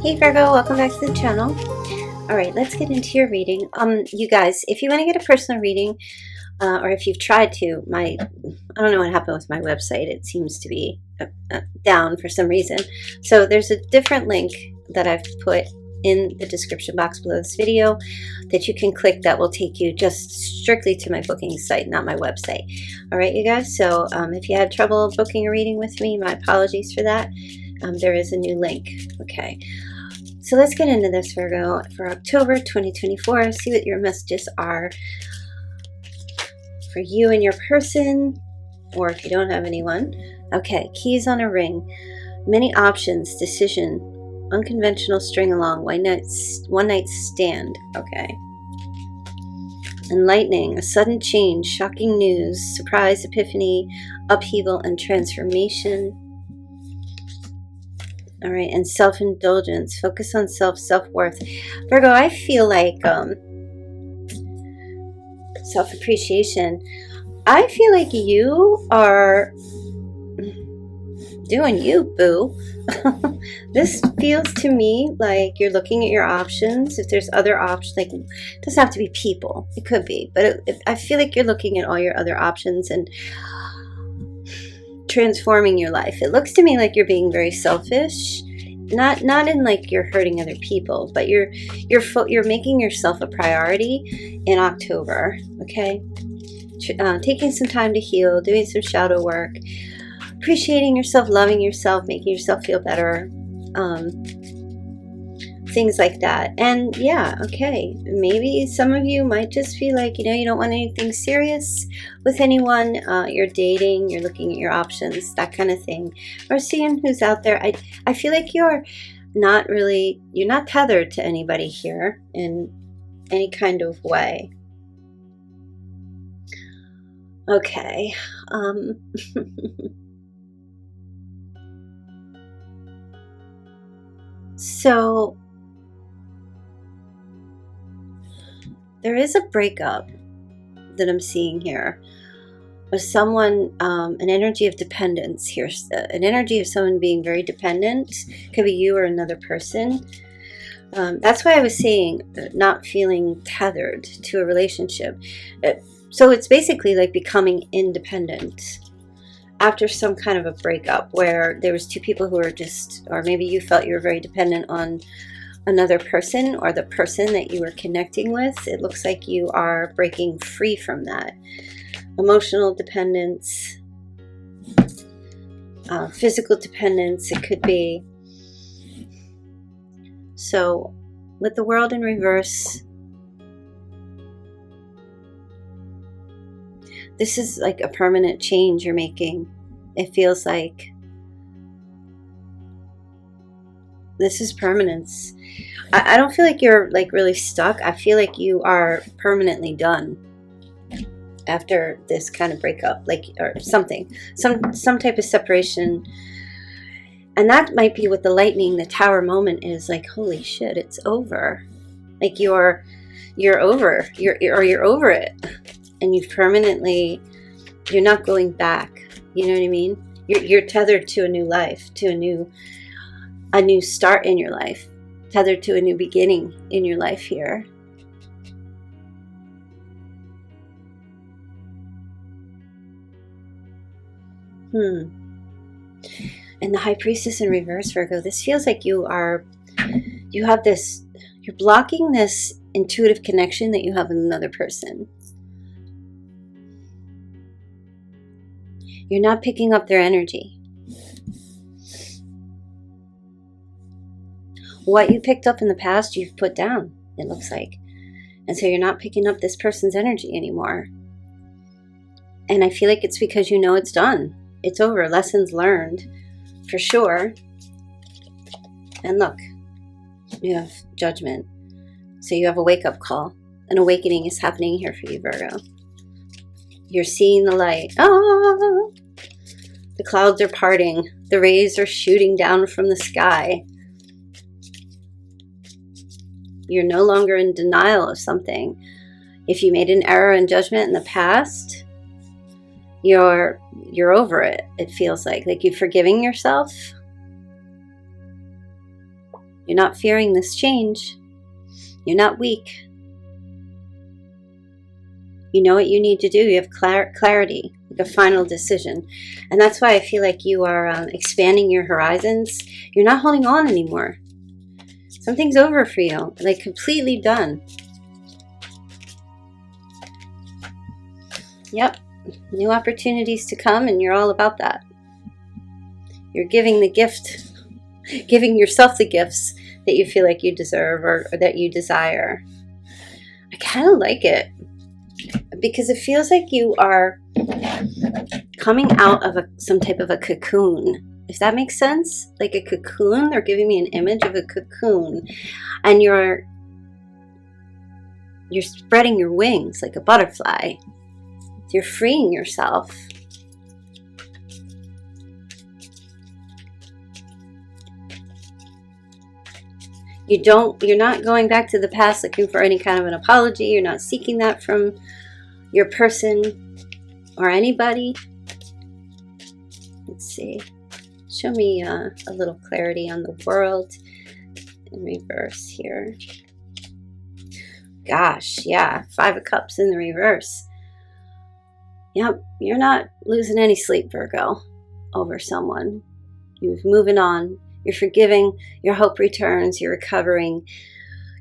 Hey Virgo, welcome back to the channel. Alright, let's get into your reading. You guys, if you want to get a personal reading, or if you've tried to, I don't know what happened with my website. It seems to be down for some reason. So there's a different link that I've put in the description box below this video that you can click that will take you just strictly to my booking site, not my website. Alright, you guys, so if you had trouble booking a reading with me, my apologies for that. There is a new link. Okay. So let's get into this, Virgo, for October 2024. See what your messages are for you and your person, or if you don't have anyone. Okay, keys on a ring. Many options, decision, unconventional string along, one night stand. Okay. Enlightening, a sudden change, shocking news, surprise, epiphany, upheaval, and transformation. All right, and self-indulgence. Focus on self-worth. Virgo, I feel like self-appreciation. I feel like you are doing you, boo. This feels to me like you're looking at your options. If there's other options, like, it doesn't have to be people. It could be. But I feel like you're looking at all your other options and transforming your life. It looks to me like you're being very selfish, not in like you're hurting other people, but you're making yourself a priority in October. Okay, taking some time to heal, doing some shadow work, appreciating yourself, loving yourself, making yourself feel better, things like that. And yeah, okay, maybe some of you might just feel like, you don't want anything serious with anyone. You're dating, you're looking at your options, that kind of thing, or seeing who's out there. I feel like you're not tethered to anybody here in any kind of way. Okay. So there is a breakup that I'm seeing here with someone, an energy of dependence here, an energy of someone being very dependent. Could be you or another person. That's why I was saying not feeling tethered to a relationship. So it's basically like becoming independent after some kind of a breakup where there was two people who were just, or maybe you felt you were very dependent on another person or the person that you were connecting with. It looks like you are breaking free from that. Emotional dependence, physical dependence, it could be. So with the world in reverse, this is like a permanent change you're making. It feels like this is permanence. I don't feel like you're like really stuck. I feel like you are permanently done after this kind of breakup, like, or something, some type of separation. And that might be what the lightning, the tower moment is like. Holy shit, it's over. Like you're over it, and you're not going back. You know what I mean? You're tethered to a new life, to a new start in your life, tethered to a new beginning in your life here. And the High Priestess in reverse, Virgo, this feels like you're blocking this intuitive connection that you have with another person. You're not picking up their energy. What you picked up in the past, you've put down, it looks like. And so you're not picking up this person's energy anymore. And I feel like it's because you know it's done. It's over. Lessons learned, for sure. And look, you have Judgment. So you have a wake-up call. An awakening is happening here for you, Virgo. You're seeing the light. Ah! The clouds are parting. The rays are shooting down from the sky. You're no longer in denial of something. If you made an error in judgment in the past, you're over it. It feels like you're forgiving yourself. You're not fearing this change. You're not weak. You know what you need to do. You have clarity, like a final decision. And that's why I feel like you are expanding your horizons. You're not holding on anymore. Something's over for you, like completely done. Yep, new opportunities to come, and you're all about that. You're giving the gift, giving yourself the gifts that you feel like you deserve or that you desire. I kind of like it because it feels like you are coming out of some type of a cocoon. If that makes sense, like a cocoon. They're giving me an image of a cocoon, and you're spreading your wings like a butterfly. You're freeing yourself. You're not going back to the past looking for any kind of an apology. You're not seeking that from your person or anybody. Let's see. Show me a little clarity on the world in reverse here. Gosh, yeah, 5 of Cups in the reverse. Yep, you're not losing any sleep, Virgo, over someone. You're moving on. You're forgiving. Your hope returns. You're recovering.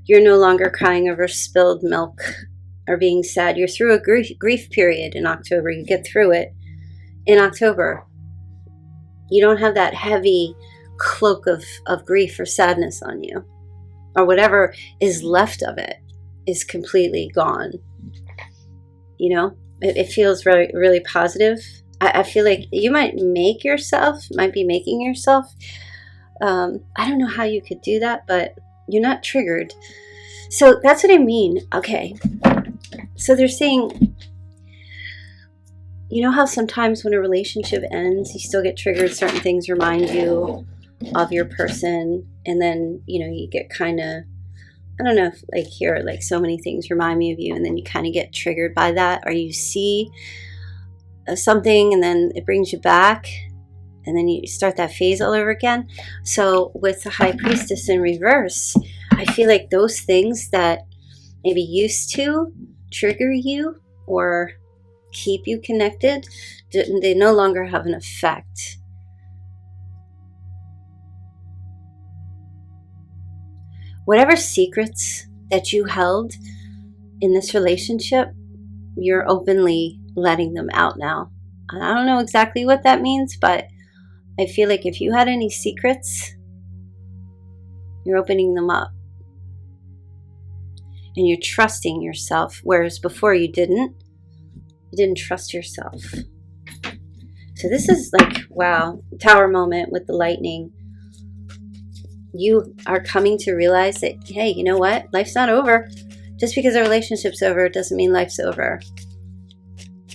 You're no longer crying over spilled milk or being sad. You're through a grief period in October. You get through it in October. You don't have that heavy cloak of grief or sadness on you. Or whatever is left of it is completely gone. You know? It feels really, really positive. I feel like you might be making yourself, I don't know how you could do that, but you're not triggered. So that's what I mean. Okay. So they're saying, you know how sometimes when a relationship ends, you still get triggered, certain things remind you of your person, and then, you know, you get kind of, I don't know if like here, like so many things remind me of you, and then you kind of get triggered by that, or you see something and then it brings you back, and then you start that phase all over again. So with the High Priestess in reverse, I feel like those things that maybe used to trigger you or keep you connected, they no longer have an effect. Whatever secrets that you held in this relationship, you're openly letting them out now. And I don't know exactly what that means, but I feel like if you had any secrets, you're opening them up. And you're trusting yourself, whereas before you didn't trust yourself. So this is like, wow, Tower moment with the lightning. You are coming to realize that, hey, you know what? Life's not over. Just because a relationship's over doesn't mean life's over.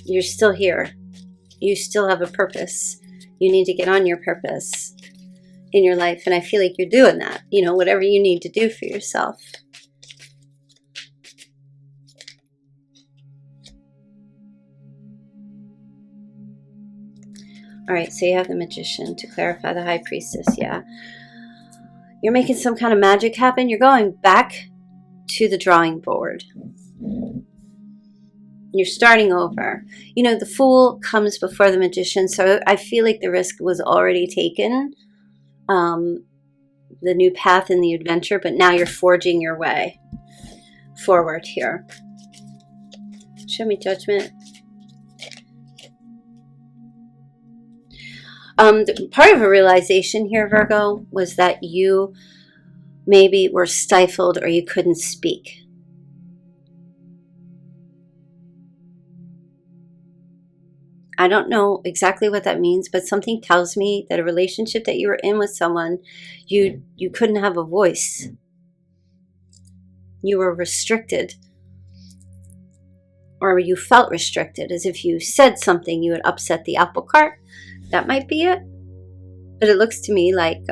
You're still here. You still have a purpose. You need to get on your purpose in your life. And I feel like you're doing that. You know, whatever you need to do for yourself. All right, so you have the Magician to clarify the High Priestess. Yeah. You're making some kind of magic happen. You're going back to the drawing board. You're starting over. You know, the Fool comes before the Magician, so I feel like the risk was already taken. The new path in the adventure, but now you're forging your way forward here. Show me Judgment. Part of a realization here, Virgo, was that you maybe were stifled or you couldn't speak. I don't know exactly what that means, but something tells me that a relationship that you were in with someone, you couldn't have a voice. You were restricted. Or you felt restricted, as if you said something, you would upset the apple cart. That might be it. But it looks to me like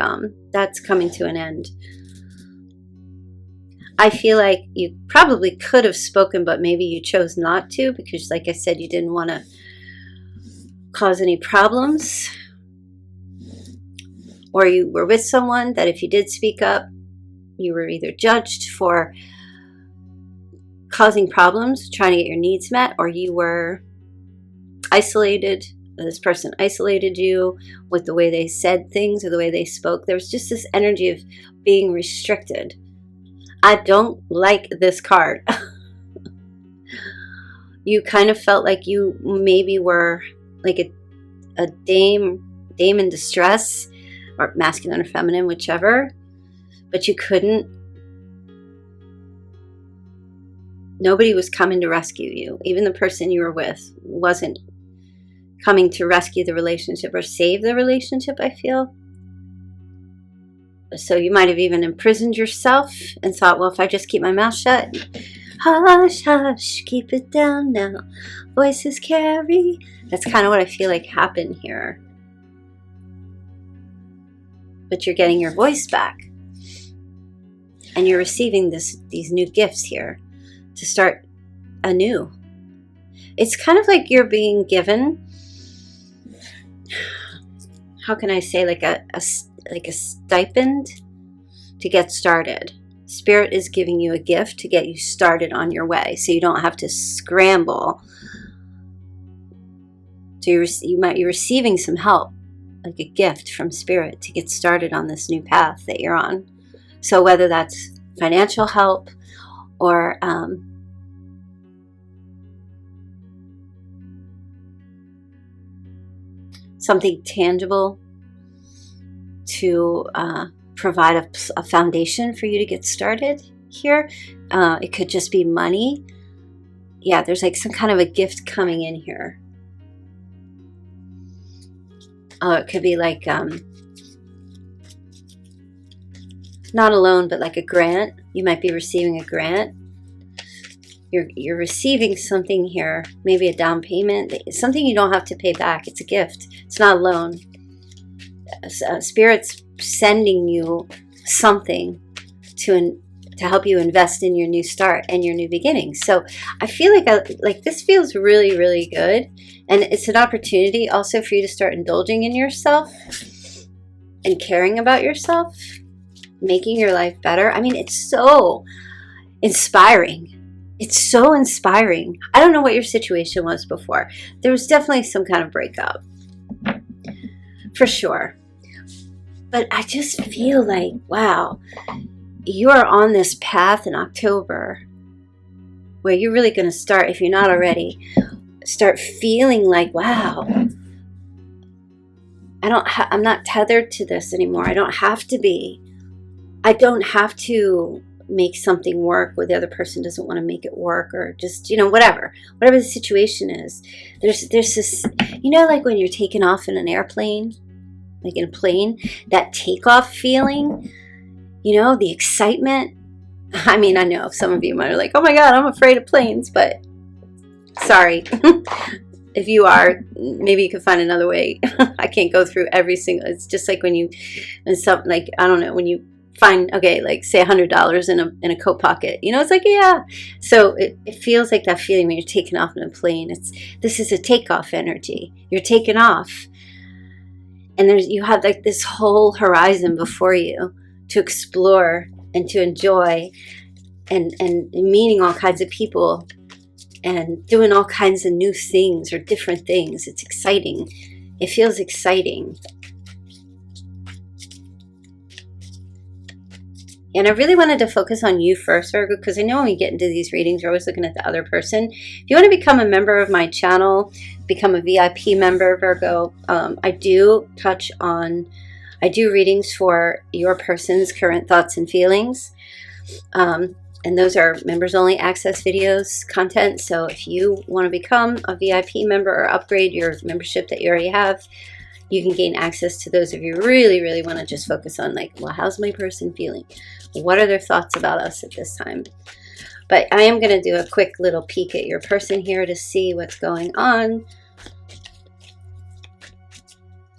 that's coming to an end. I feel like you probably could have spoken, but maybe you chose not to because, like I said, you didn't want to cause any problems. Or you were with someone that if you did speak up, you were either judged for causing problems, trying to get your needs met, or you were isolated. This person isolated you with the way they said things or the way they spoke. There was just this energy of being restricted. I don't like this card. You kind of felt like you maybe were like a dame in distress, or masculine or feminine, whichever, but you couldn't. Nobody was coming to rescue you. Even the person you were with wasn't coming to rescue the relationship or save the relationship, I feel. So you might have even imprisoned yourself and thought, well, if I just keep my mouth shut, hush, hush, keep it down now, voices carry. That's kind of what I feel like happened here. But you're getting your voice back. And you're receiving these new gifts here to start anew. It's kind of like you're being given, how can I say, like a stipend to get started. Spirit is giving you a gift to get you started on your way, so you don't have to scramble. So you're receiving some help, like a gift from Spirit to get started on this new path that you're on. So whether that's financial help or something tangible to provide a foundation for you to get started here. It could just be money. Yeah, there's like some kind of a gift coming in here. It could be like not a loan, but like a grant. You might be receiving a grant. You're receiving something here, maybe a down payment, something you don't have to pay back. It's a gift. It's not a loan. Spirit's sending you something to help you invest in your new start and your new beginning. So I feel like this feels really, really good. And it's an opportunity also for you to start indulging in yourself and caring about yourself, making your life better. I mean, it's so inspiring. It's so inspiring. I don't know what your situation was before. There was definitely some kind of breakup, for sure. But I just feel like, wow, you are on this path in October where you're really going to start, if you're not already, start feeling like, wow, I'm not tethered to this anymore. I don't have to be. I don't have to make something work where the other person doesn't want to make it work, or just, whatever the situation is. There's this, like when you're taking off in an airplane, like in a plane, that takeoff feeling, the excitement. I mean, I know some of you might be like, oh my God, I'm afraid of planes, but sorry. If you are, maybe you can find another way. I can't go through every single, it's just like when you find, okay, like say $100 in a coat pocket, it's like, yeah. So it feels like that feeling when you're taking off in a plane. This is a takeoff energy. You're taking off, and you have like this whole horizon before you to explore and to enjoy, and meeting all kinds of people and doing all kinds of new things or different things. It's exciting. It feels exciting. And I really wanted to focus on you first, Virgo, because I know when we get into these readings, you're always looking at the other person. If you want to become a member of my channel, become a VIP member, Virgo, I do readings for your person's current thoughts and feelings. And those are members only access videos content. So if you want to become a VIP member or upgrade your membership that you already have, you can gain access to those if you really, really want to just focus on like, well, how's my person feeling? What are their thoughts about us at this time? But I am going to do a quick little peek at your person here to see what's going on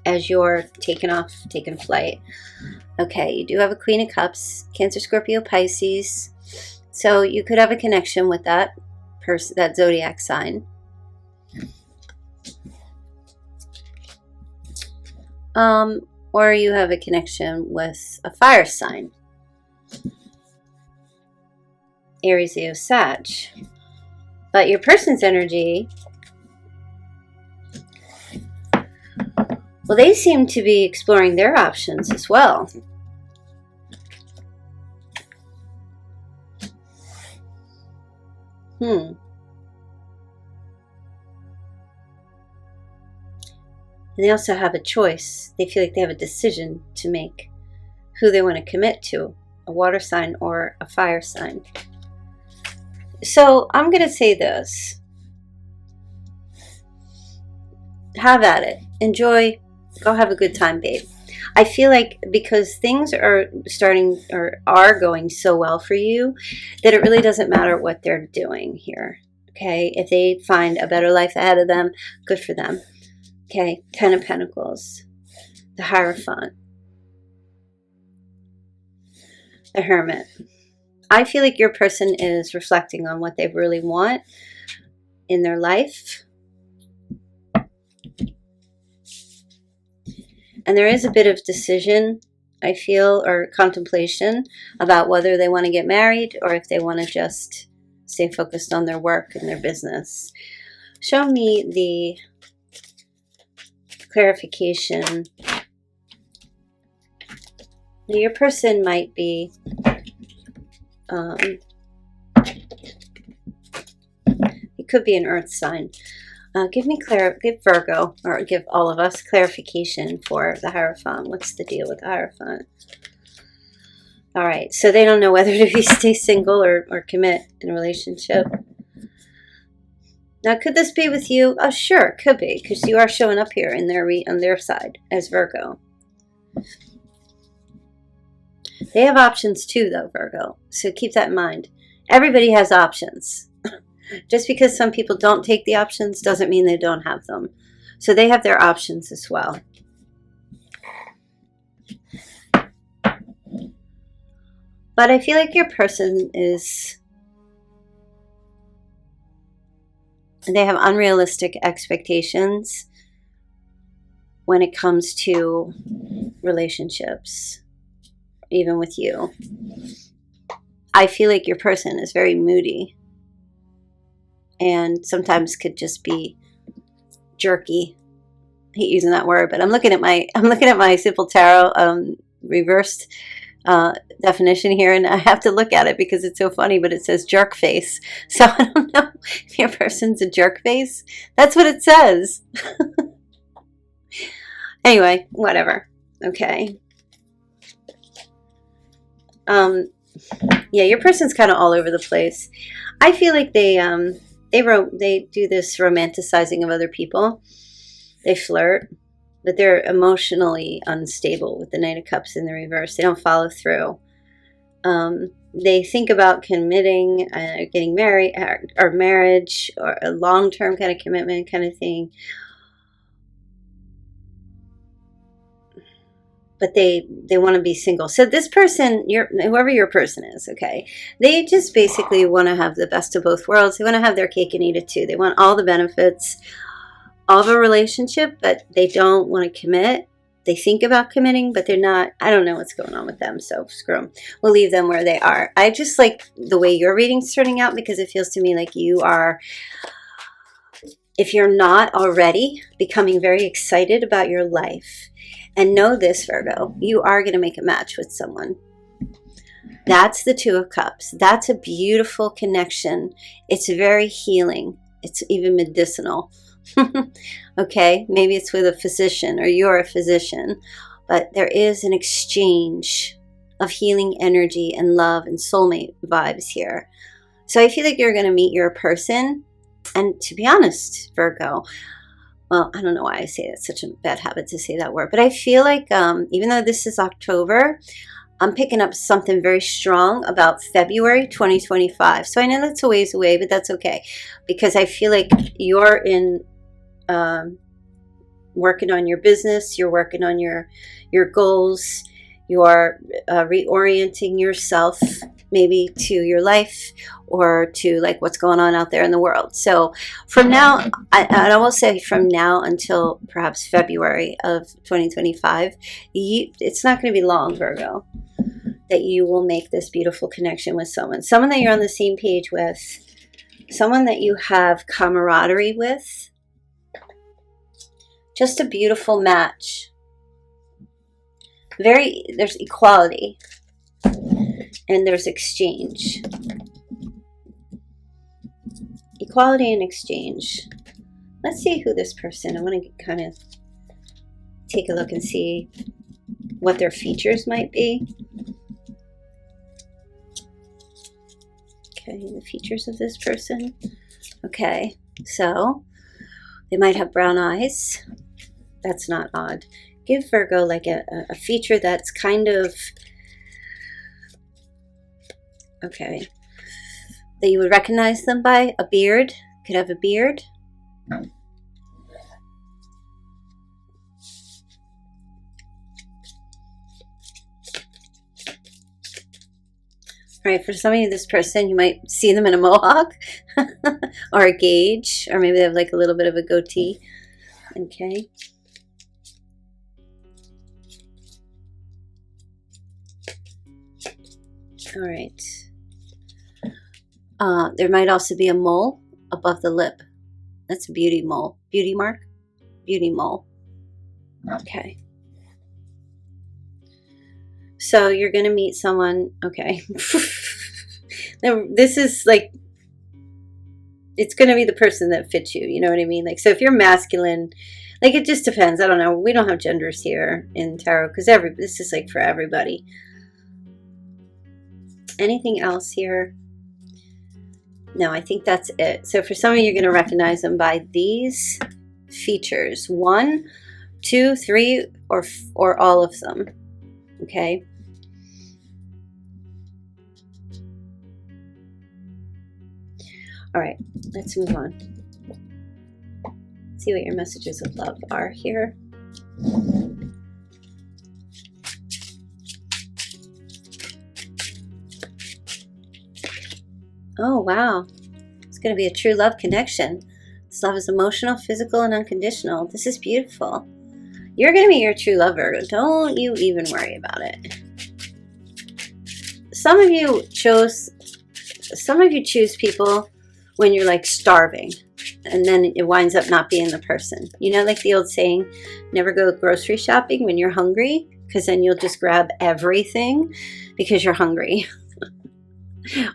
as you're taking flight. Okay, you do have a Queen of Cups, Cancer, Scorpio, Pisces. So you could have a connection with that person, that zodiac sign. Or you have a connection with a fire sign. Aries, Leo, Sag. But your person's energy, well, they seem to be exploring their options as well. And they also have a choice. They feel like they have a decision to make who they want to commit to, a water sign or a fire sign. So I'm going to say this. Have at it. Enjoy. Go have a good time, babe. I feel like because things are starting or are going so well for you that it really doesn't matter what they're doing here. Okay? If they find a better life ahead of them, good for them. Okay? 10 of Pentacles. The Hierophant. The Hermit. I feel like your person is reflecting on what they really want in their life. And there is a bit of decision, I feel, or contemplation about whether they want to get married or if they want to just stay focused on their work and their business. Show me the clarification. Your person might be it could be an earth sign. Give Virgo, or give all of us clarification for the Hierophant. What's the deal with the Hierophant? All right, so they don't know whether to stay single or commit in a relationship. Now, could this be with you? Oh, sure, it could be, because you are showing up here in on their side as Virgo. They have options too, though, Virgo. So keep that in mind. Everybody has options. Just because some people don't take the options doesn't mean they don't have them. So they have their options as well. But I feel like your person is... They have unrealistic expectations when it comes to relationships, even with you. I feel like your person is very moody and sometimes could just be jerky. I hate using that word, but I'm looking at my Simple Tarot reversed definition here, and I have to look at it because it's so funny, but it says jerk face. So I don't know if your person's a jerk face. That's what it says. Anyway, whatever. Okay. Yeah, your person's kind of all over the place. I feel like they do this romanticizing of other people. They flirt, but they're emotionally unstable with the Knight of Cups in the reverse. They don't follow through. They think about committing, getting married, or marriage, or a long-term kind of commitment kind of thing. But they want to be single. So this person, whoever your person is, okay, they just basically want to have the best of both worlds. They want to have their cake and eat it too. They want all the benefits of a relationship, but they don't want to commit. They think about committing, but they're not. I don't know what's going on with them, so screw them. We'll leave them where they are. I just like the way your reading's turning out because it feels to me like you are, if you're not already, becoming very excited about your life. And know this, Virgo, you are going to make a match with someone. That's the Two of Cups. That's a beautiful connection. It's very healing. It's even medicinal. Okay, maybe it's with a physician or you're a physician, but there is an exchange of healing energy and love and soulmate vibes here. So I feel like you're going to meet your person. And to be honest, Virgo, well, I don't know why I say it. It's such a bad habit to say that word. But I feel like even though this is October, I'm picking up something very strong about February 2025. So I know that's a ways away, but that's okay. Because I feel like you're in working on your business. You're working on your goals. You're reorienting yourself maybe to your life or to like what's going on out there in the world. So from now, I will say from now until perhaps February of 2025, it's not going to be long, Virgo. that you will make this beautiful connection with someone that you're on the same page with, someone that you have camaraderie with. Just a beautiful match. There's equality and there's exchange. Equality and exchange. Let's see who this person, I want to kind of take a look and see what their features might be. Okay, the features of this person. Okay, so they might have brown eyes. That's not odd. Give Virgo like a feature that's kind of, okay, that you would recognize them by. A beard. Could have a beard. All right, for some of you, this person, you might see them in a mohawk or a gauge, or maybe they have like a little bit of a goatee. Okay. All right. There might also be a mole above the lip. That's a beauty mole. Beauty mark? Beauty mole. Okay. So you're going to meet someone. Okay. Now, this is like, it's going to be the person that fits you. You know what I mean? Like, so if you're masculine, like it just depends. I don't know. We don't have genders here in tarot because this is like for everybody. Anything else here? No, I think that's it. So for some of you, you're going to recognize them by these features. 1, 2, 3, or all of them. Okay. All right, let's move on. See what your messages of love are here. Oh, wow. It's going to be a true love connection. This love is emotional, physical, and unconditional. This is beautiful. You're going to meet your true love, Virgo. Don't you even worry about it. Some of you choose people when you're like starving, and then it winds up not being the person. You know, like the old saying, never go grocery shopping when you're hungry, because then you'll just grab everything because you're hungry.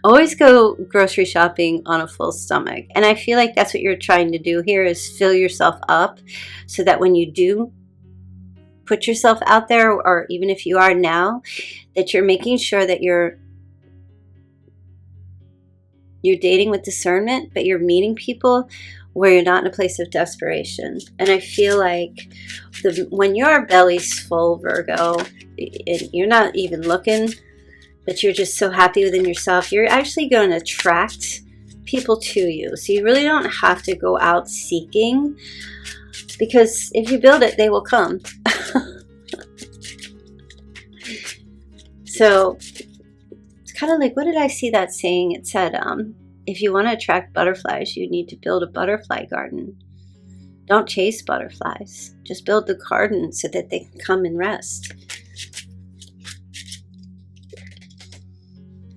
Always go grocery shopping on a full stomach. And I feel like that's what you're trying to do here, is fill yourself up so that when you do put yourself out there, or even if you are now, that you're making sure that you're dating with discernment, but you're meeting people where you're not in a place of desperation. And I feel like when your belly's full, Virgo, you're not even looking, but you're just so happy within yourself, you're actually going to attract people to you. So you really don't have to go out seeking, because if you build it, they will come. So it's kind of like, what did I see that saying? It said, if you want to attract butterflies, you need to build a butterfly garden. Don't chase butterflies. Just build the garden so that they can come and rest.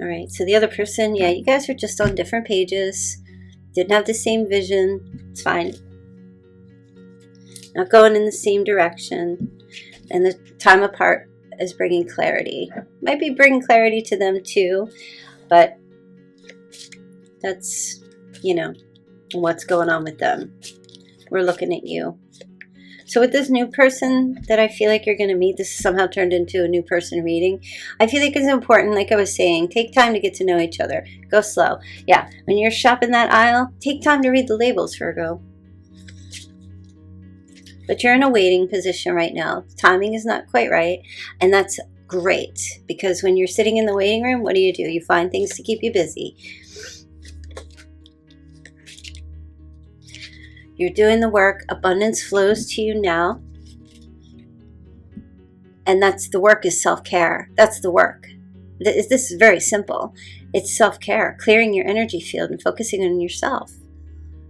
All right, so the other person, yeah, you guys are just on different pages. Didn't have the same vision. It's fine. Not going in the same direction. And the time apart is bringing clarity. Might be bringing clarity to them too, but that's, you know, what's going on with them. We're looking at you. So with this new person that I feel like you're going to meet, this somehow turned into a new person reading. I feel like it's important, like I was saying, take time to get to know each other. Go slow. Yeah, when you're shopping that aisle, take time to read the labels, Virgo. But you're in a waiting position right now. Timing is not quite right, and that's great, because when you're sitting in the waiting room, what do? You find things to keep you busy. You're doing the work. Abundance flows to you now. And that's the work, is self-care. That's the work. This is very simple. It's self-care, clearing your energy field and focusing on yourself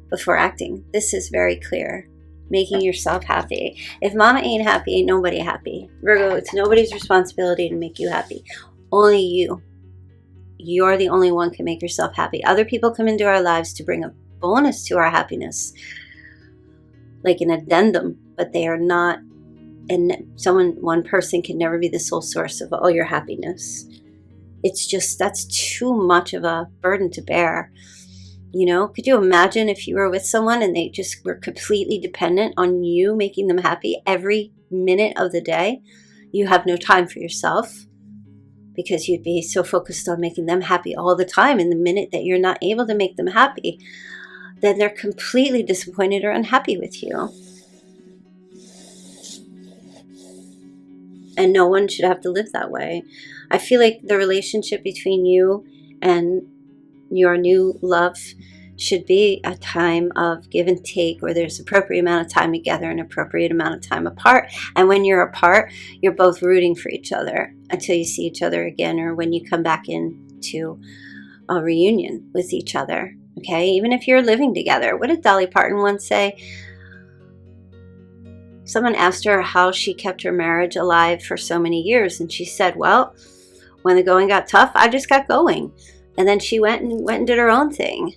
before acting. This is very clear. Making yourself happy. If mama ain't happy, ain't nobody happy. Virgo, it's nobody's responsibility to make you happy. Only you. You're the only one can make yourself happy. Other people come into our lives to bring a bonus to our happiness, like an addendum, but they are not, and one person can never be the sole source of all your happiness. It's just, that's too much of a burden to bear. You know, could you imagine if you were with someone and they just were completely dependent on you making them happy every minute of the day? You have no time for yourself because you'd be so focused on making them happy all the time. And the minute that you're not able to make them happy, then they're completely disappointed or unhappy with you. And no one should have to live that way. I feel like the relationship between you and your new love should be a time of give and take, where there's appropriate amount of time together and appropriate amount of time apart. And when you're apart, you're both rooting for each other until you see each other again, or when you come back into a reunion with each other. Okay, even if you're living together. What did Dolly Parton once say? Someone asked her how she kept her marriage alive for so many years, and she said, well, when the going got tough, I just got going. And then she went and did her own thing.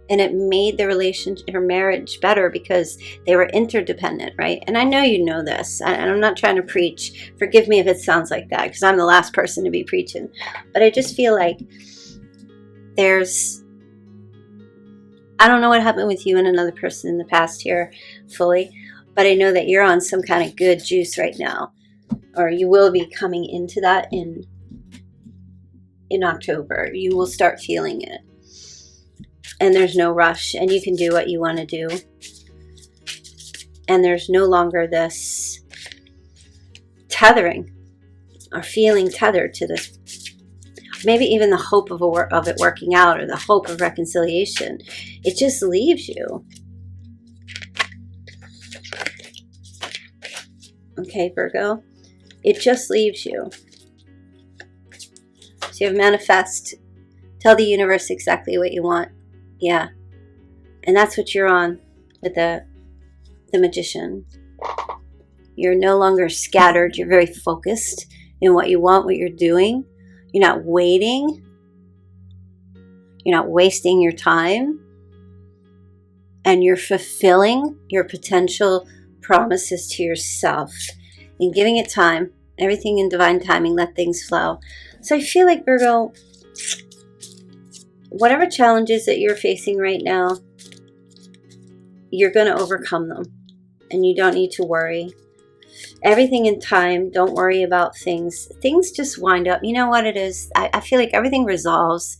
And it made the relationship, her marriage, better because they were interdependent, right? And I know you know this, and I'm not trying to preach. Forgive me if it sounds like that, because I'm the last person to be preaching. But I just feel like I don't know what happened with you and another person in the past here fully, but I know that you're on some kind of good juice right now, or you will be coming into that in October. You will start feeling it. And there's no rush, and you can do what you want to do. And there's no longer this tethering or feeling tethered to this. Maybe even the hope of it working out, or the hope of reconciliation. It just leaves you. Okay, Virgo. It just leaves you. So you have manifest. Tell the universe exactly what you want. Yeah. And that's what you're on with the Magician. You're no longer scattered. You're very focused in what you want, what you're doing. You're not waiting. You're not wasting your time. And you're fulfilling your potential promises to yourself and giving it time. Everything in divine timing. Let things flow. So I feel like, Virgo, whatever challenges that you're facing right now, you're going to overcome them. And you don't need to worry. Everything in time. Don't worry about things. Things just wind up. You know what it is? I feel like everything resolves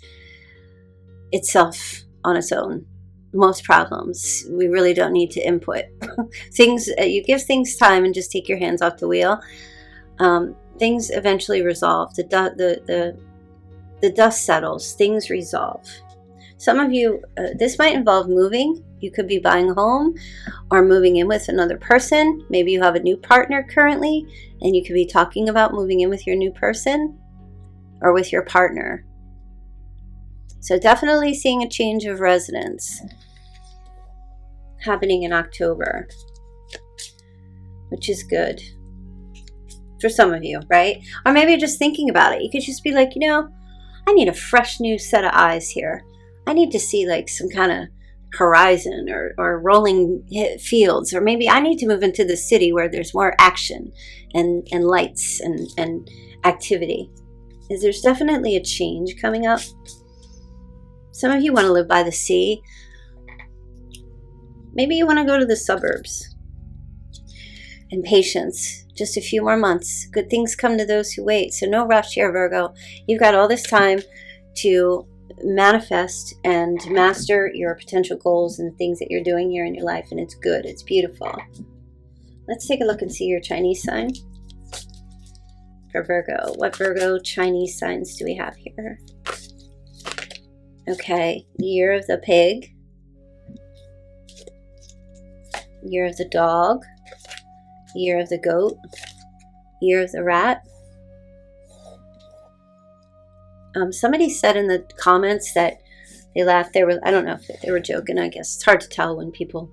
itself on its own. Most problems, we really don't need to input. Things, you give things time and just take your hands off the wheel. Things eventually resolve. The dust settles. Things resolve. Some of you, this might involve moving. You could be buying a home or moving in with another person. Maybe you have a new partner currently, and you could be talking about moving in with your new person or with your partner. So definitely seeing a change of residence happening in October, which is good for some of you, right? Or maybe you're just thinking about it. You could just be like, I need a fresh new set of eyes here. I need to see like some kind of horizon or rolling fields, or maybe I need to move into the city where there's more action and lights and activity. There's definitely a change coming up. Some of you want to live by the sea. Maybe you want to go to the suburbs. And patience. Just a few more months. Good things come to those who wait. So no rush here, Virgo. You've got all this time to manifest and master your potential goals and the things that you're doing here in your life. And it's good. It's beautiful. Let's take a look and see your Chinese sign for Virgo. What Virgo Chinese signs do we have here? Okay. Year of the pig. Year of the dog. Year of the goat. Year of the rat. Somebody said in the comments that they laughed. I don't know if they were joking, I guess. It's hard to tell when people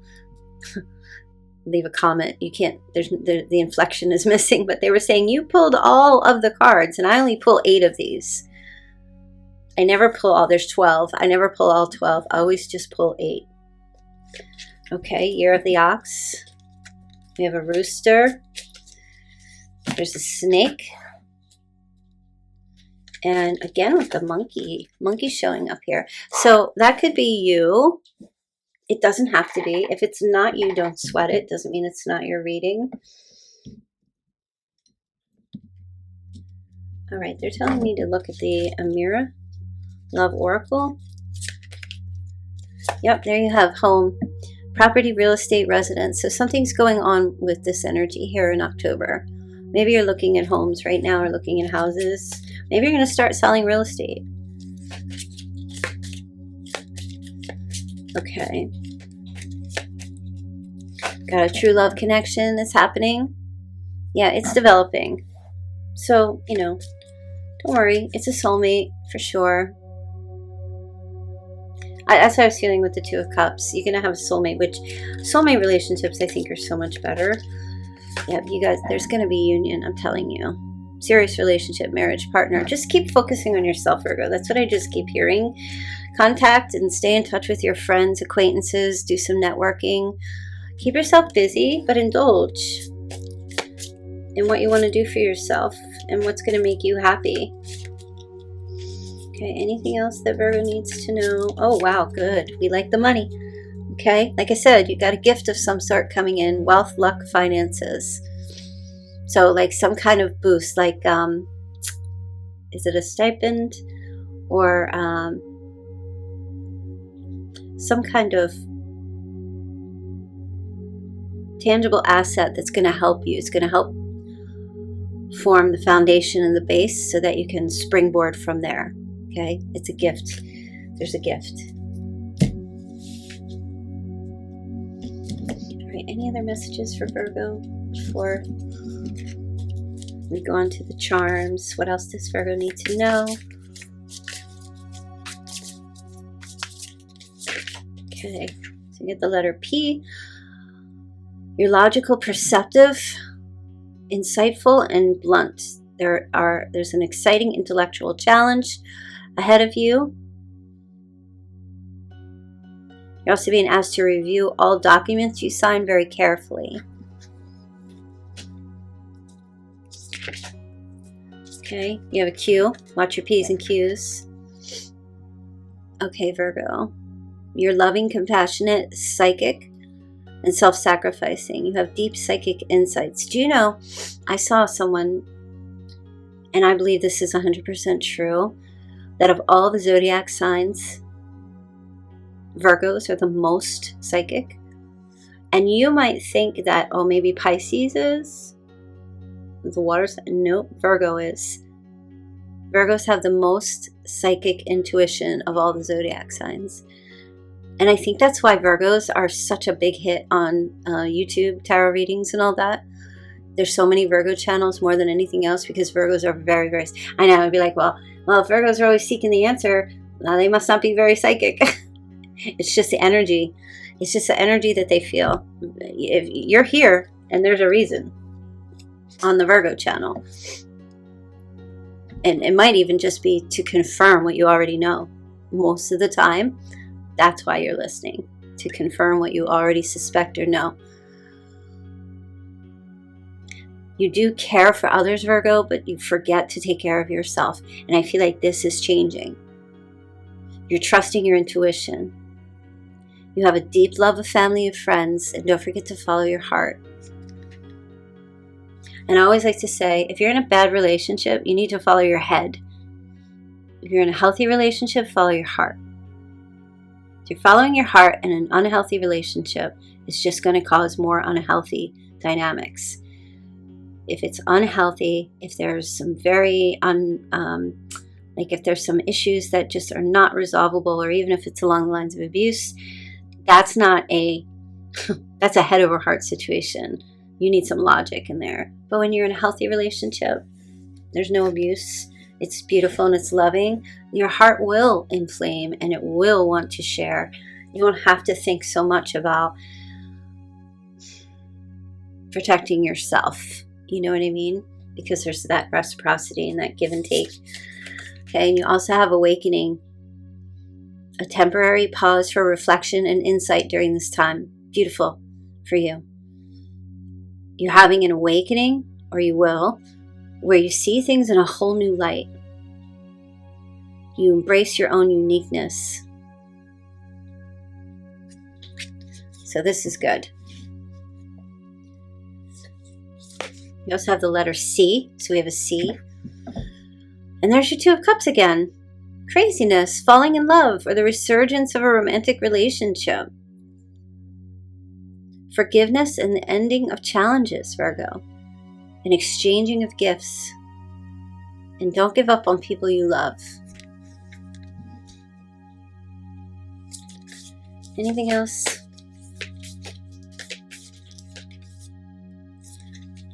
leave a comment. You can't, the inflection is missing, but they were saying you pulled all of the cards and I only pull 8 of these. I never pull all, there's 12. I never pull all 12. I always just pull 8. Okay, year of the ox. We have a rooster. There's a snake. And again with the monkey showing up here. So that could be you. It doesn't have to be. If it's not you, don't sweat it. Doesn't mean it's not your reading. All right, they're telling me to look at the Amira Love Oracle. Yep, there you have home, property, real estate, residence. So something's going on with this energy here in October. Maybe you're looking at homes right now or looking at houses. Maybe you're going to start selling real estate. Okay. Got a true love connection that's happening. Yeah, it's developing. So, you know, don't worry. It's a soulmate for sure. That's what I was feeling with the Two of Cups. You're going to have a soulmate, which soulmate relationships I think are so much better. Yeah, you guys, there's going to be union, I'm telling you. Serious relationship, marriage, partner. Just keep focusing on yourself, Virgo. That's what I just keep hearing. Contact and stay in touch with your friends, acquaintances. Do some networking. Keep yourself busy, but indulge in what you want to do for yourself and what's going to make you happy. Okay, anything else that Virgo needs to know? Oh, wow, good. We like the money. Okay, like I said, you got a gift of some sort coming in. Wealth, luck, finances. So like some kind of boost, like is it a stipend or some kind of tangible asset that's going to help you. It's going to help form the foundation and the base so that you can springboard from there. Okay, it's a gift. There's a gift. All right, any other messages for Virgo before we go on to the charms? What else does Virgo need to know? Okay, so you get the letter P. You're logical, perceptive, insightful, and blunt. There's an exciting intellectual challenge ahead of you. You're also being asked to review all documents you sign very carefully. Okay, you have a Q. Watch your P's and Q's. Okay, Virgo. You're loving, compassionate, psychic, and self-sacrificing. You have deep psychic insights. Do you know, I saw someone, and I believe this is 100% true, that of all the zodiac signs, Virgos are the most psychic. And you might think that, oh, maybe Pisces is. The water sign. Nope, Virgo is. Virgos have the most psychic intuition of all the zodiac signs. And I think that's why Virgos are such a big hit on YouTube, tarot readings and all that. There's so many Virgo channels more than anything else because Virgos are very, very... I know, I'd be like, well, if Virgos are always seeking the answer, well, they must not be very psychic. It's just the energy. It's just the energy that they feel. If you're here, and there's a reason on the Virgo channel. And it might even just be to confirm what you already know. Most of the time, that's why you're listening. To confirm what you already suspect or know. You do care for others, Virgo, but you forget to take care of yourself. And I feel like this is changing. You're trusting your intuition. You have a deep love of family and friends, and don't forget to follow your heart. And I always like to say, if you're in a bad relationship, you need to follow your head. If you're in a healthy relationship, follow your heart. If you're following your heart in an unhealthy relationship, it's just going to cause more unhealthy dynamics. If it's unhealthy, if there's some very like if there's some issues that just are not resolvable, or even if it's along the lines of abuse, that's not that's a head over heart situation. You need some logic in there. But when you're in a healthy relationship, there's no abuse. It's beautiful and it's loving. Your heart will inflame and it will want to share. You don't have to think so much about protecting yourself. You know what I mean? Because there's that reciprocity and that give and take. Okay, and you also have awakening. A temporary pause for reflection and insight during this time. Beautiful for you. You're having an awakening, or you will, where you see things in a whole new light. You embrace your own uniqueness. So this is good. You also have the letter C. So we have a C. And there's your Two of Cups again. Craziness, falling in love, or the resurgence of a romantic relationship. Forgiveness and the ending of challenges, Virgo. An exchanging of gifts. And don't give up on people you love. Anything else?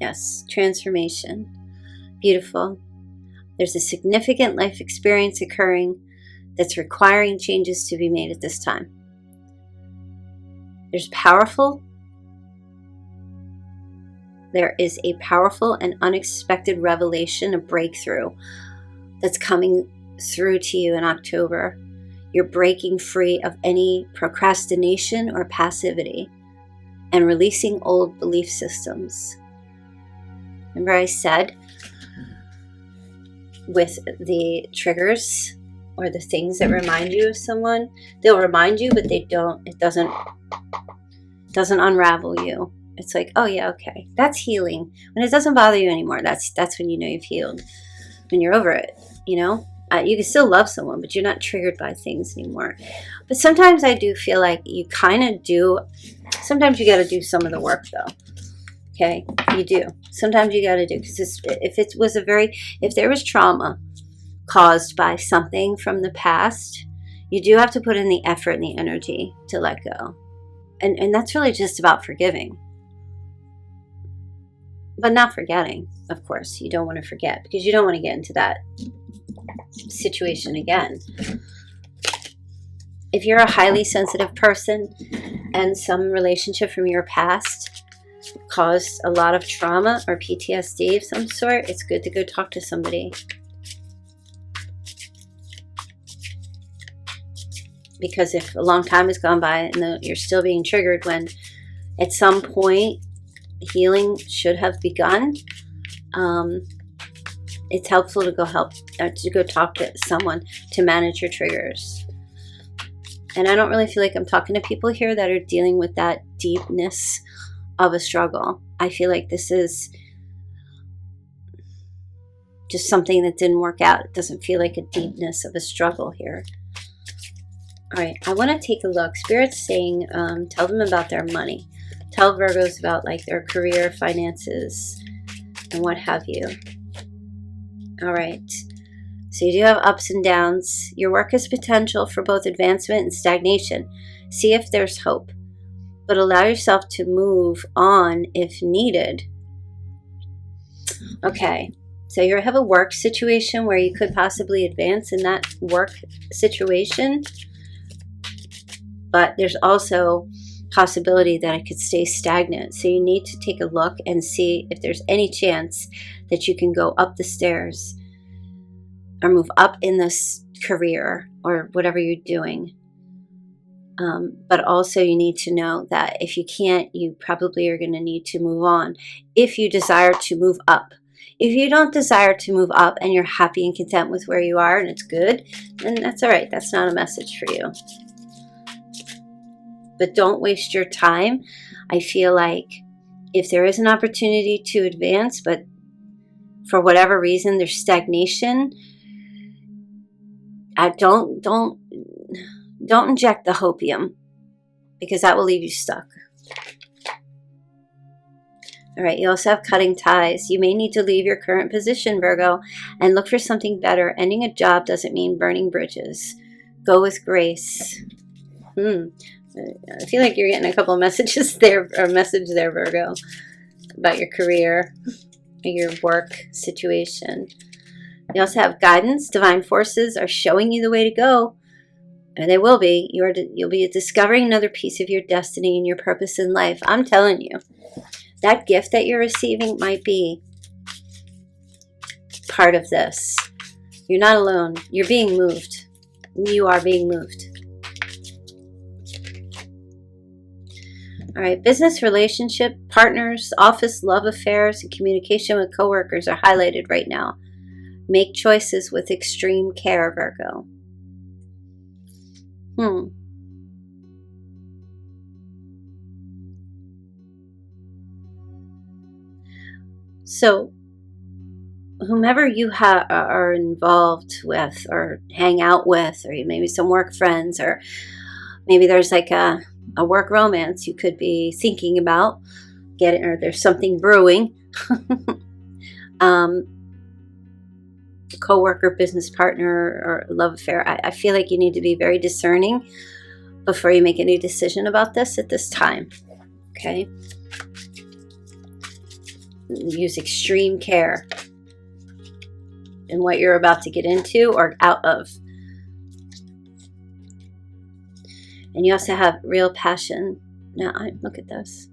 Yes, transformation. Beautiful. There's a significant life experience occurring that's requiring changes to be made at this time. There is a powerful and unexpected revelation, a breakthrough that's coming through to you in October. You're breaking free of any procrastination or passivity and releasing old belief systems. Remember I said with the triggers or the things that remind you of someone, they'll remind you, but it doesn't unravel you. It's like, oh yeah, okay, that's healing. When it doesn't bother you anymore, that's when you know you've healed. When you're over it, you know. You can still love someone, but you're not triggered by things anymore. But sometimes I do feel like you kind of do. Sometimes you got to do some of the work, though. Okay, you do. Sometimes you got to do, because if there was trauma caused by something from the past, you do have to put in the effort and the energy to let go. And that's really just about forgiving. But not forgetting, of course. You don't want to forget, because you don't want to get into that situation again. If you're a highly sensitive person and some relationship from your past caused a lot of trauma or PTSD of some sort, it's good to go talk to somebody. Because if a long time has gone by and you're still being triggered when at some point healing should have begun, it's helpful to go talk to someone to manage your triggers. And I don't really feel like I'm talking to people here that are dealing with that deepness of a struggle. I feel like this is just something that didn't work out. It doesn't feel like a deepness of a struggle here. All right, I want to take a look. Spirit's saying, tell them about their money. Tell Virgos about like their career, finances, and what have you. All right. So you do have ups and downs. Your work has potential for both advancement and stagnation. See if there's hope, but allow yourself to move on if needed. Okay. So you have a work situation where you could possibly advance in that work situation, but there's also possibility that it could stay stagnant. So you need to take a look and see if there's any chance that you can go up the stairs or move up in this career or whatever you're doing. But also you need to know that if you can't, you probably are going to need to move on if you desire to move up. If you don't desire to move up and you're happy and content with where you are and it's good, then that's all right. That's not a message for you. But don't waste your time. I feel like if there is an opportunity to advance, but for whatever reason there's stagnation, don't inject the hopium, because that will leave you stuck. All right, you also have cutting ties. You may need to leave your current position, Virgo, and look for something better. Ending a job doesn't mean burning bridges. Go with grace. I feel like you're getting a couple of messages there, or message there, Virgo, about your career, your work situation. You also have guidance. Divine forces are showing you the way to go, and they will be. You'll be discovering another piece of your destiny and your purpose in life. I'm telling you, that gift that you're receiving might be part of this. You're not alone. You're being moved. You are being moved. All right, business, relationship, partners, office, love affairs, and communication with coworkers are highlighted right now. Make choices with extreme care, Virgo. So, whomever you are involved with or hang out with, or maybe some work friends, or maybe there's like a work romance you could be thinking about getting, or there's something brewing. Co-worker, business partner, or love affair. I feel like you need to be very discerning before you make any decision about this at this time. Okay? Use extreme care in what you're about to get into or out of. And you also have real passion. Now, look at this.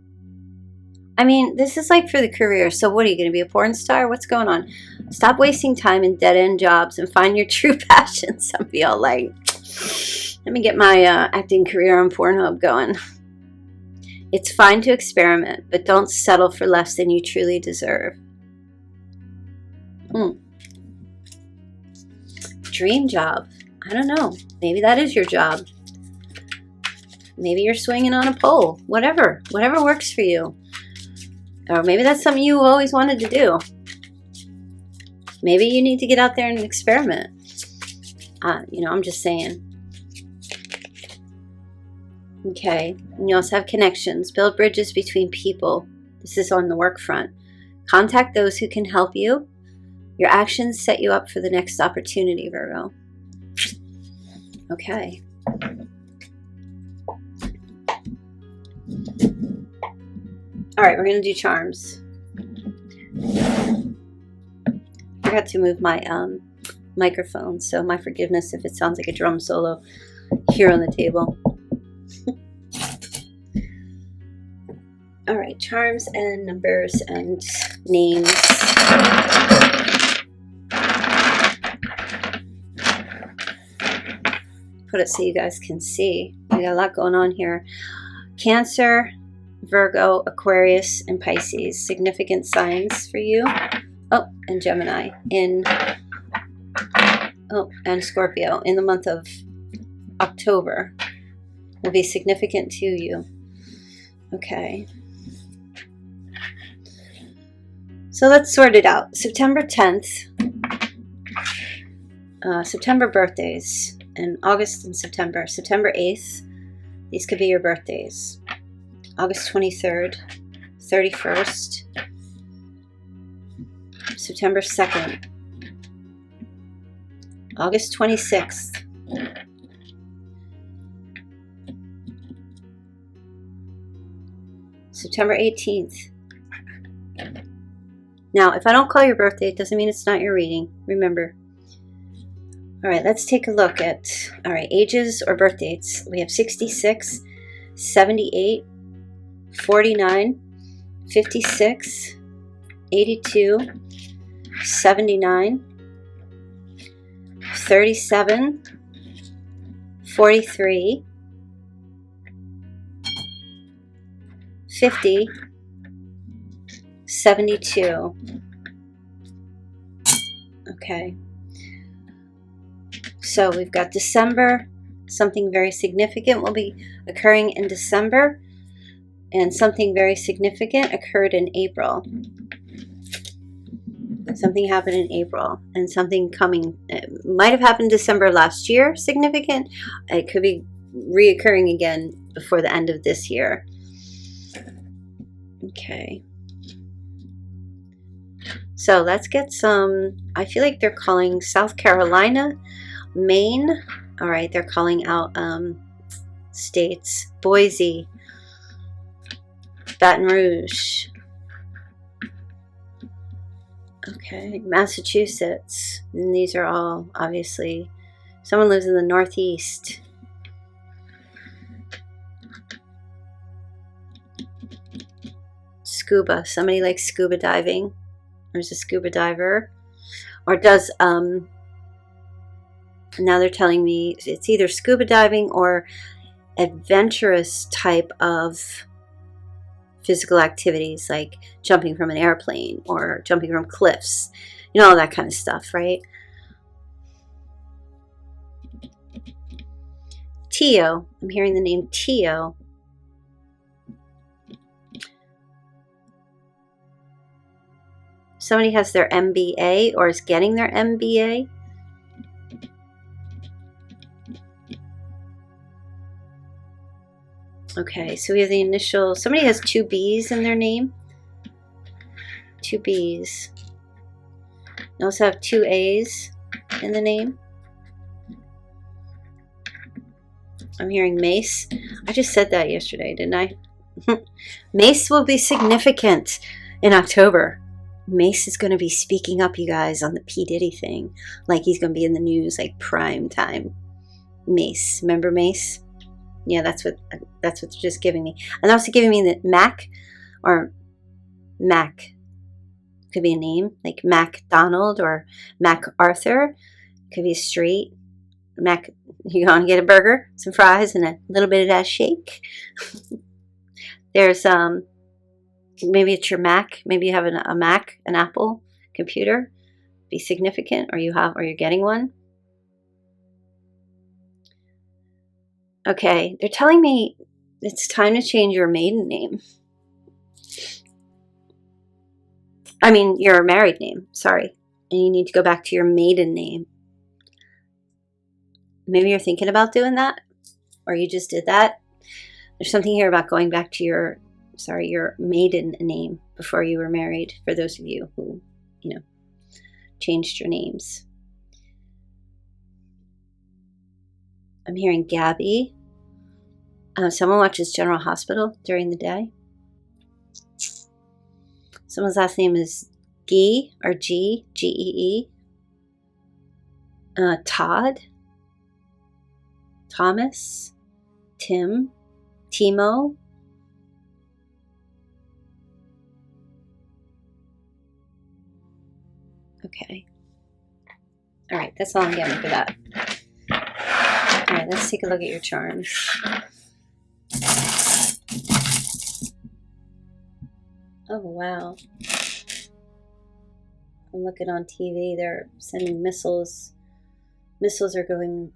I mean, this is like for the career. So what are you going to be, a porn star? What's going on? Stop wasting time in dead-end jobs and find your true passion. Some of y'all like, let me get my acting career on Pornhub going. It's fine to experiment, but don't settle for less than you truly deserve. Dream job. I don't know. Maybe that is your job. Maybe you're swinging on a pole. Whatever works for you. Or maybe that's something you always wanted to do. Maybe you need to get out there and experiment. I'm just saying. Okay. And you also have connections. Build bridges between people. This is on the work front. Contact those who can help you. Your actions set you up for the next opportunity, Virgo. Okay. All right, we're going to do charms. I forgot to move my microphone, so my forgiveness if it sounds like a drum solo here on the table. All right, charms and numbers and names. Put it so you guys can see. We got a lot going on here. Cancer, Virgo, Aquarius, and Pisces. Significant signs for you. Oh, and Gemini. And Scorpio in the month of October will be significant to you. Okay. So let's sort it out. September 10th. September birthdays. And August and September. September 8th. These could be your birthdays. August 23rd. 31st. September 2nd. August 26th. September 18th. Now, if I don't call your birthday, it doesn't mean it's not your reading. Remember. All right, let's take a look at, ages or birth dates. We have 66, 78, 49, 56, 82, 79, 37, 43, 50, 72. Okay. So we've got December. Something very significant will be occurring in December. And something very significant occurred in April. Something happened in April. And something coming. It might have happened December last year, significant. It could be reoccurring again before the end of this year. Okay. So let's get some, I feel like they're calling South Carolina, Maine. All right, they're calling out states. Boise, Baton Rouge. Okay, Massachusetts. And these are all, obviously, someone lives in the Northeast. scuba. Somebody likes scuba diving, or is a scuba diver, or does, now they're telling me it's either scuba diving or adventurous type of physical activities, like jumping from an airplane or jumping from cliffs, you know, all that kind of stuff, right? Tio, I'm hearing the name Tio. Somebody has their MBA or is getting their MBA. Okay, so we have the initial, somebody has 2 B's in their name. 2 B's. You also have 2 A's in the name. I'm hearing Mace. I just said that yesterday, didn't I? Mace will be significant in October. Mace is going to be speaking up, you guys, on the P. Diddy thing. Like he's going to be in the news, like prime time. Mace. Remember Mace? Yeah, that's what they're just giving me. And also giving me the Mac, or Mac. Could be a name, like MacDonald or Mac Arthur. Could be a street. Mac, you want to get a burger, some fries, and a little bit of that shake. There's maybe it's your Mac. Maybe you have a Mac, an Apple computer. Be significant, or you're getting one. Okay, they're telling me it's time to change your maiden name. I mean, your married name, sorry. And you need to go back to your maiden name. Maybe you're thinking about doing that, or you just did that. There's something here about going back to your maiden name before you were married, for those of you who, changed your names. I'm hearing Gabby. Someone watches General Hospital during the day. Someone's last name is Gee, or G-E-E. Todd. Thomas. Tim. Timo. Okay. All right, that's all I'm getting for that. All right, let's take a look at your charms. Oh, wow. I'm looking on TV. They're sending missiles. Missiles are going...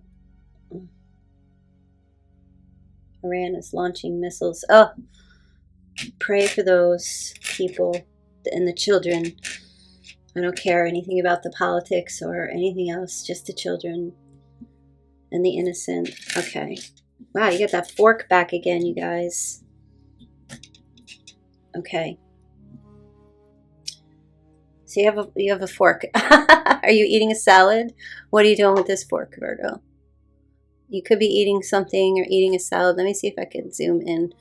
Iran is launching missiles. Oh, pray for those people and the children. I don't care anything about the politics or anything else, just the children and the innocent. Okay. Wow, you got that fork back again, you guys. Okay. So you have a fork. Are you eating a salad? What are you doing with this fork, Virgo? You could be eating something or eating a salad. Let me see if I can zoom in.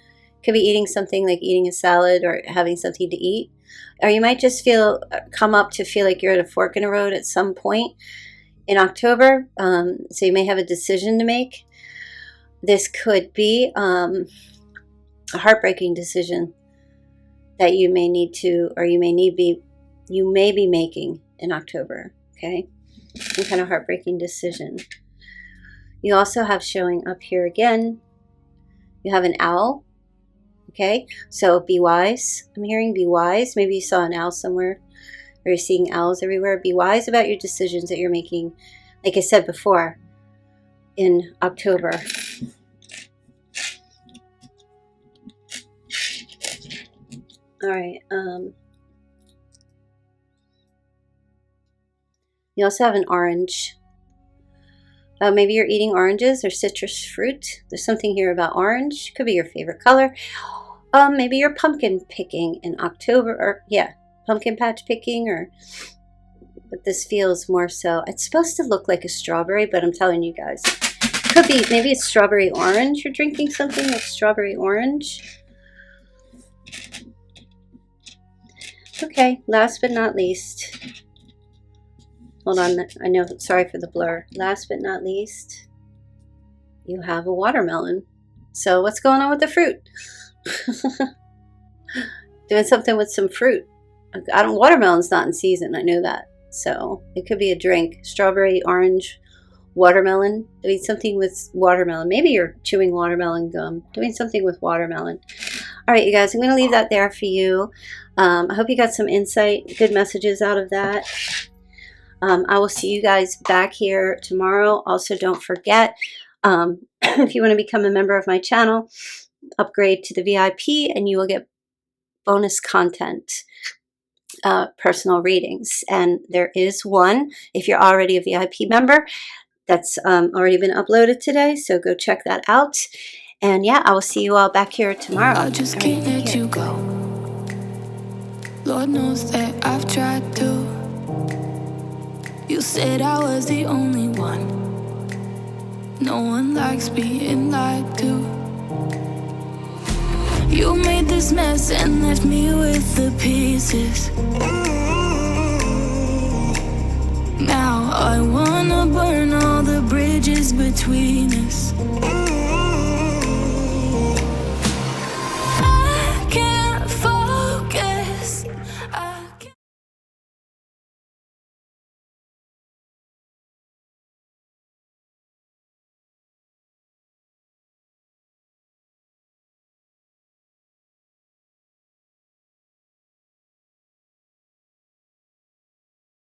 Could be eating something like eating a salad or having something to eat. Or you might just come up to feel like you're at a fork in the road at some point in October. So you may have a decision to make. This could be a heartbreaking decision that you may need to, or you may be making in October. Okay, some kind of heartbreaking decision. You also have showing up here again, you have an owl. Okay, so be wise. I'm hearing be wise. Maybe you saw an owl somewhere, or you're seeing owls everywhere. Be wise about your decisions that you're making, like I said before, in October. All right. You also have an orange. Maybe you're eating oranges or citrus fruit. There's something here about orange. Could be your favorite color. Maybe you're pumpkin picking in October, or pumpkin patch picking, but this feels more so. It's supposed to look like a strawberry, but I'm telling you guys, could be, maybe it's strawberry orange. You're drinking something like strawberry orange. Okay, last but not least. Hold on, I know, sorry for the blur. Last but not least, you have a watermelon. So what's going on with the fruit? Doing something with some fruit. Watermelon's not in season, I know that. So it could be a drink. Strawberry, orange, watermelon. Doing something with watermelon. Maybe you're chewing watermelon gum. Doing something with watermelon. All right, you guys, I'm going to leave that there for you. I hope you got some insight, good messages out of that. I will see you guys back here tomorrow. Also, don't forget, if you want to become a member of my channel, upgrade to the VIP and you will get bonus content, personal readings. And there is one, if you're already a VIP member, that's already been uploaded today. So go check that out. And yeah, I will see you all back here tomorrow. I just can't let you go. Lord knows that I've tried to. You said I was the only one. No one likes being lied to. You made this mess and left me with the pieces. Now I wanna burn all the bridges between us.